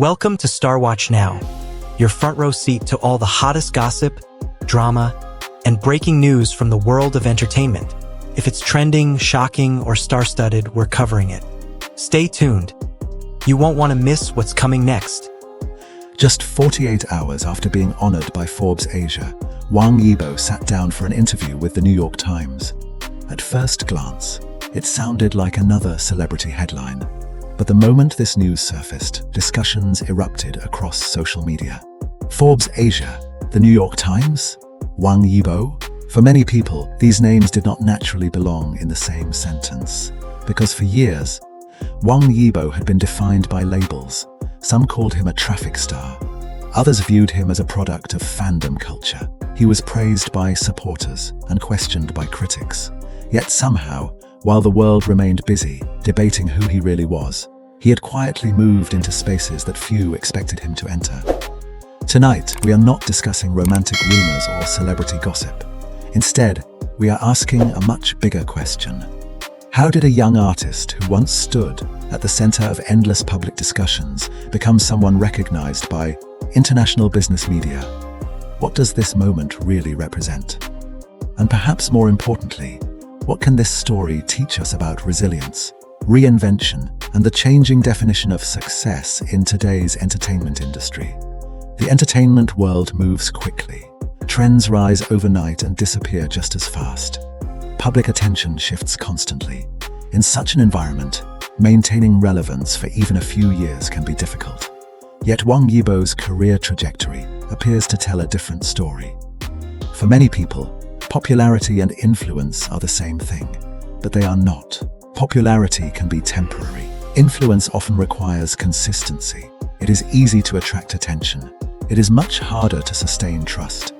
Welcome to StarWatch Now, your front row seat to all the hottest gossip, drama, and breaking news from the world of entertainment. If it's trending, shocking, or star-studded, we're covering it. Stay tuned. You won't want to miss what's coming next. Just 48 hours after being honored by Forbes Asia, Wang Yibo sat down for an interview with the New York Times. At first glance, it sounded like another celebrity headline. But the moment this news surfaced, discussions erupted across social media. Forbes Asia, the New York Times, Wang Yibo? For many people, these names did not naturally belong in the same sentence. Because for years, Wang Yibo had been defined by labels. Some called him a traffic star. Others viewed him as a product of fandom culture. He was praised by supporters and questioned by critics. Yet somehow, while the world remained busy debating who he really was, he had quietly moved into spaces that few expected him to enter. Tonight, we are not discussing romantic rumors or celebrity gossip. Instead, we are asking a much bigger question. How did a young artist who once stood at the center of endless public discussions become someone recognized by international business media? What does this moment really represent? And perhaps more importantly, what can this story teach us about resilience, reinvention, and the changing definition of success in today's entertainment industry? The entertainment world moves quickly. Trends rise overnight and disappear just as fast. Public attention shifts constantly. In such an environment, maintaining relevance for even a few years can be difficult. Yet Wang Yibo's career trajectory appears to tell a different story. For many people, popularity and influence are the same thing, but they are not. Popularity can be temporary. Influence often requires consistency. It is easy to attract attention. It is much harder to sustain trust.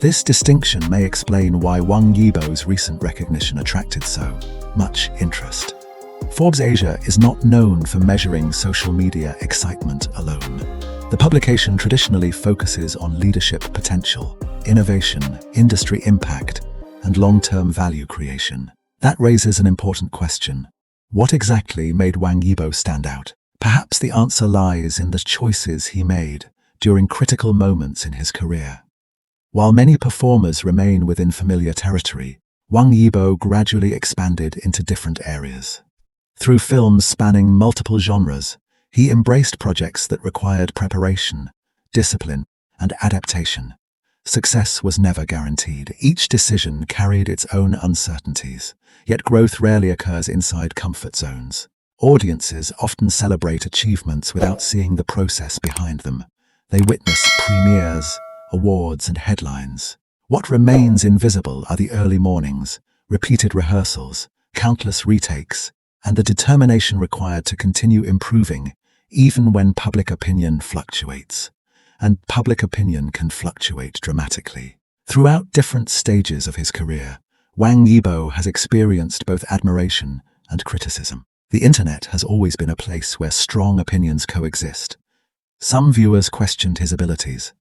This distinction may explain why Wang Yibo's recent recognition attracted so much interest. Forbes Asia is not known for measuring social media excitement alone. The publication traditionally focuses on leadership potential, innovation, industry impact, and long-term value creation. That raises an important question. What exactly made Wang Yibo stand out? Perhaps the answer lies in the choices he made during critical moments in his career. While many performers remain within familiar territory, Wang Yibo gradually expanded into different areas. Through films spanning multiple genres, he embraced projects that required preparation, discipline, and adaptation. Success was never guaranteed. Each decision carried its own uncertainties, yet growth rarely occurs inside comfort zones. Audiences often celebrate achievements without seeing the process behind them. They witness premieres, awards, and headlines. What remains invisible are the early mornings, repeated rehearsals, countless retakes, and the determination required to continue improving, even when public opinion fluctuates. And public opinion can fluctuate dramatically. Throughout different stages of his career, Wang Yibo has experienced both admiration and criticism. The internet has always been a place where strong opinions coexist. Some viewers questioned his abilities.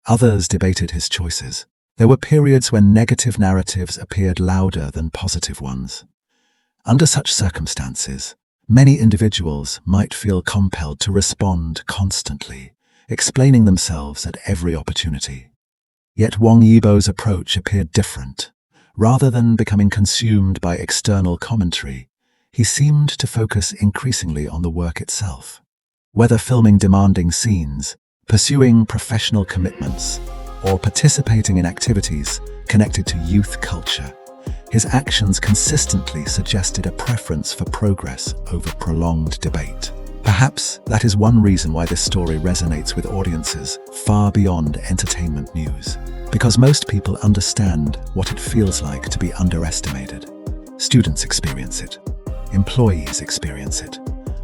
Others debated his choices. There were periods when negative narratives appeared louder than positive ones. Under such circumstances, many individuals might feel compelled to respond constantly, explaining themselves at every opportunity. Yet Wang Yibo's approach appeared different. Rather than becoming consumed by external commentary, he seemed to focus increasingly on the work itself. Whether filming demanding scenes, pursuing professional commitments, or participating in activities connected to youth culture, his actions consistently suggested a preference for progress over prolonged debate. Perhaps that is one reason why this story resonates with audiences far beyond entertainment news. Because most people understand what it feels like to be underestimated. Students experience it. Employees experience it.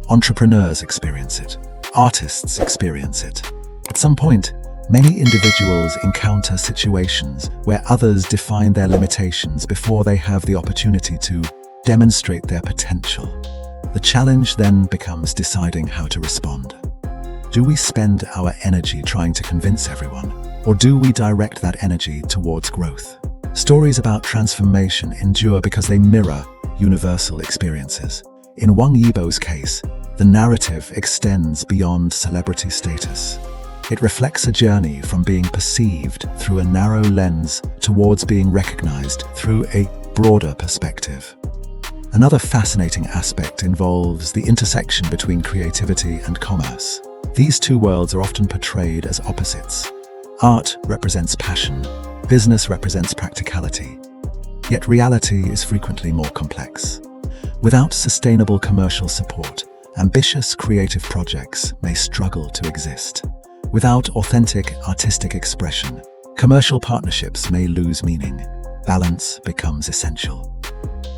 Entrepreneurs experience it. Artists experience it. At some point, many individuals encounter situations where others define their limitations before they have the opportunity to demonstrate their potential. The challenge then becomes deciding how to respond. Do we spend our energy trying to convince everyone, or do we direct that energy towards growth? Stories about transformation endure because they mirror universal experiences. In Wang Yibo's case, the narrative extends beyond celebrity status. It reflects a journey from being perceived through a narrow lens towards being recognized through a broader perspective. Another fascinating aspect involves the intersection between creativity and commerce. These two worlds are often portrayed as opposites. Art represents passion, business represents practicality. Yet reality is frequently more complex. Without sustainable commercial support, ambitious creative projects may struggle to exist. Without authentic artistic expression, commercial partnerships may lose meaning. Balance becomes essential.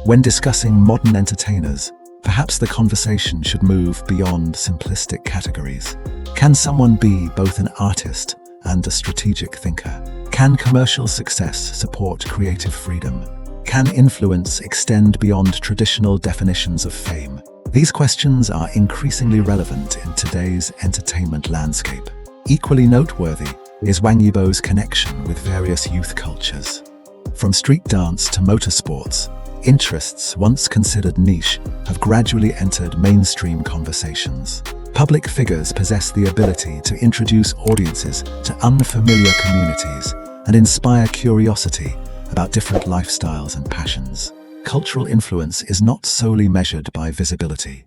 When discussing modern entertainers, perhaps the conversation should move beyond simplistic categories. Can someone be both an artist and a strategic thinker? Can commercial success support creative freedom? Can influence extend beyond traditional definitions of fame? These questions are increasingly relevant in today's entertainment landscape. Equally noteworthy is Wang Yibo's connection with various youth cultures. From street dance to motorsports, interests once considered niche have gradually entered mainstream conversations. Public figures possess the ability to introduce audiences to unfamiliar communities and inspire curiosity about different lifestyles and passions. Cultural influence is not solely measured by visibility.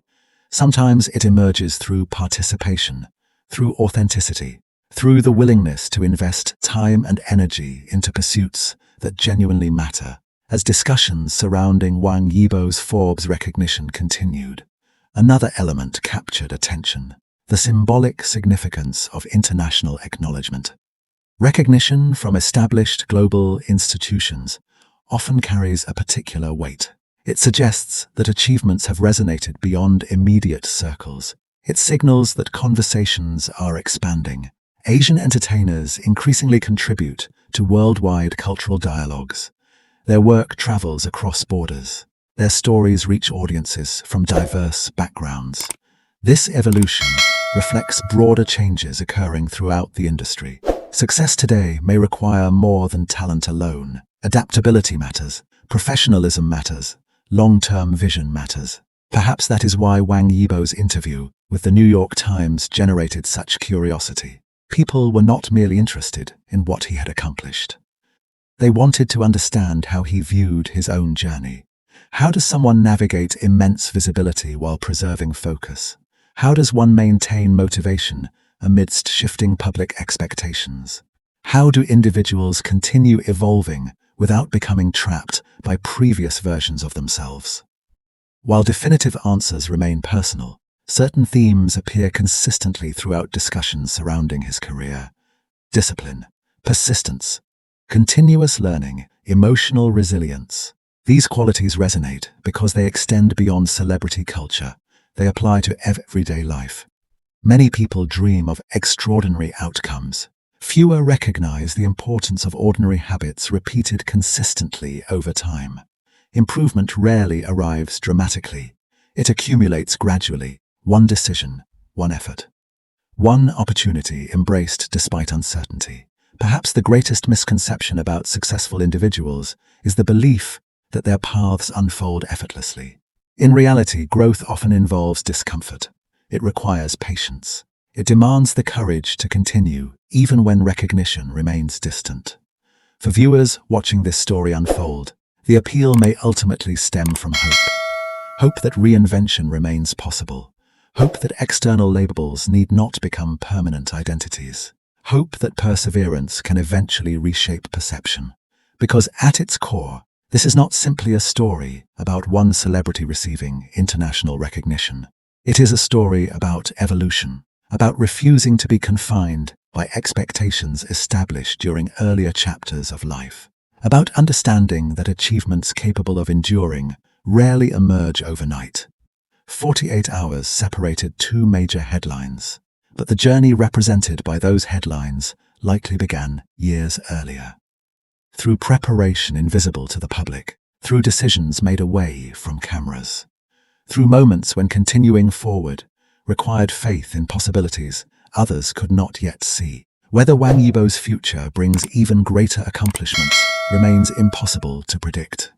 Sometimes it emerges through participation, through authenticity, through the willingness to invest time and energy into pursuits that genuinely matter. As discussions surrounding Wang Yibo's Forbes recognition continued, another element captured attention: the symbolic significance of international acknowledgement. Recognition from established global institutions often carries a particular weight. It suggests that achievements have resonated beyond immediate circles. It signals that conversations are expanding. Asian entertainers increasingly contribute to worldwide cultural dialogues. Their work travels across borders. Their stories reach audiences from diverse backgrounds. This evolution reflects broader changes occurring throughout the industry. Success today may require more than talent alone. Adaptability matters, professionalism matters, long-term vision matters. Perhaps that is why Wang Yibo's interview with the New York Times generated such curiosity. People were not merely interested in what he had accomplished. They wanted to understand how he viewed his own journey. How does someone navigate immense visibility while preserving focus? How does one maintain motivation amidst shifting public expectations? How do individuals continue evolving without becoming trapped by previous versions of themselves? While definitive answers remain personal, certain themes appear consistently throughout discussions surrounding his career: discipline, persistence, continuous learning, emotional resilience. These qualities resonate because they extend beyond celebrity culture. They apply to everyday life. Many people dream of extraordinary outcomes. Fewer recognize the importance of ordinary habits repeated consistently over time. Improvement rarely arrives dramatically. It accumulates gradually, one decision, one effort, one opportunity embraced despite uncertainty. Perhaps the greatest misconception about successful individuals is the belief that their paths unfold effortlessly. In reality, growth often involves discomfort. It requires patience. It demands the courage to continue, even when recognition remains distant. For viewers watching this story unfold, the appeal may ultimately stem from hope. Hope that reinvention remains possible. Hope that external labels need not become permanent identities. Hope that perseverance can eventually reshape perception. Because at its core, this is not simply a story about one celebrity receiving international recognition. It is a story about evolution, about refusing to be confined by expectations established during earlier chapters of life, about understanding that achievements capable of enduring rarely emerge overnight. 48 hours separated two major headlines, but the journey represented by those headlines likely began years earlier. Through preparation invisible to the public, through decisions made away from cameras, through moments when continuing forward required faith in possibilities others could not yet see. Whether Wang Yibo's future brings even greater accomplishments remains impossible to predict.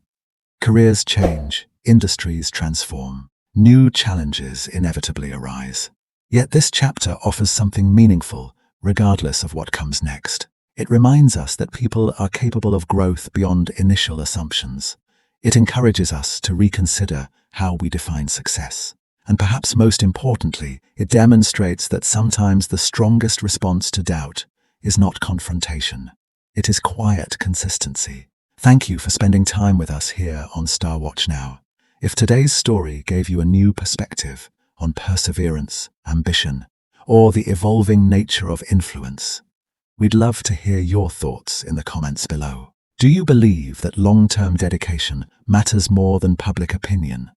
Careers change, industries transform, new challenges inevitably arise. Yet this chapter offers something meaningful, regardless of what comes next. It reminds us that people are capable of growth beyond initial assumptions. It encourages us to reconsider how we define success. And perhaps most importantly, it demonstrates that sometimes the strongest response to doubt is not confrontation. It is quiet consistency. Thank you for spending time with us here on StarWatch Now. If today's story gave you a new perspective on perseverance, ambition, or the evolving nature of influence, we'd love to hear your thoughts in the comments below. Do you believe that long-term dedication matters more than public opinion?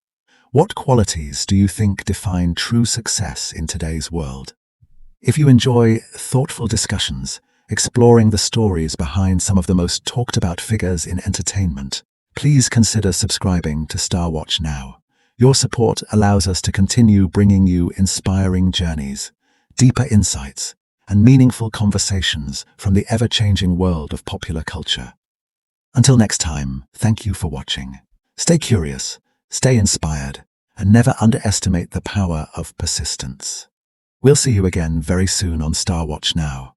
What qualities do you think define true success in today's world? If you enjoy thoughtful discussions, exploring the stories behind some of the most talked-about figures in entertainment, please consider subscribing to StarWatch Now. Your support allows us to continue bringing you inspiring journeys, deeper insights, and meaningful conversations from the ever-changing world of popular culture. Until next time, thank you for watching. Stay curious, stay inspired, and never underestimate the power of persistence. We'll see you again very soon on StarWatch Now.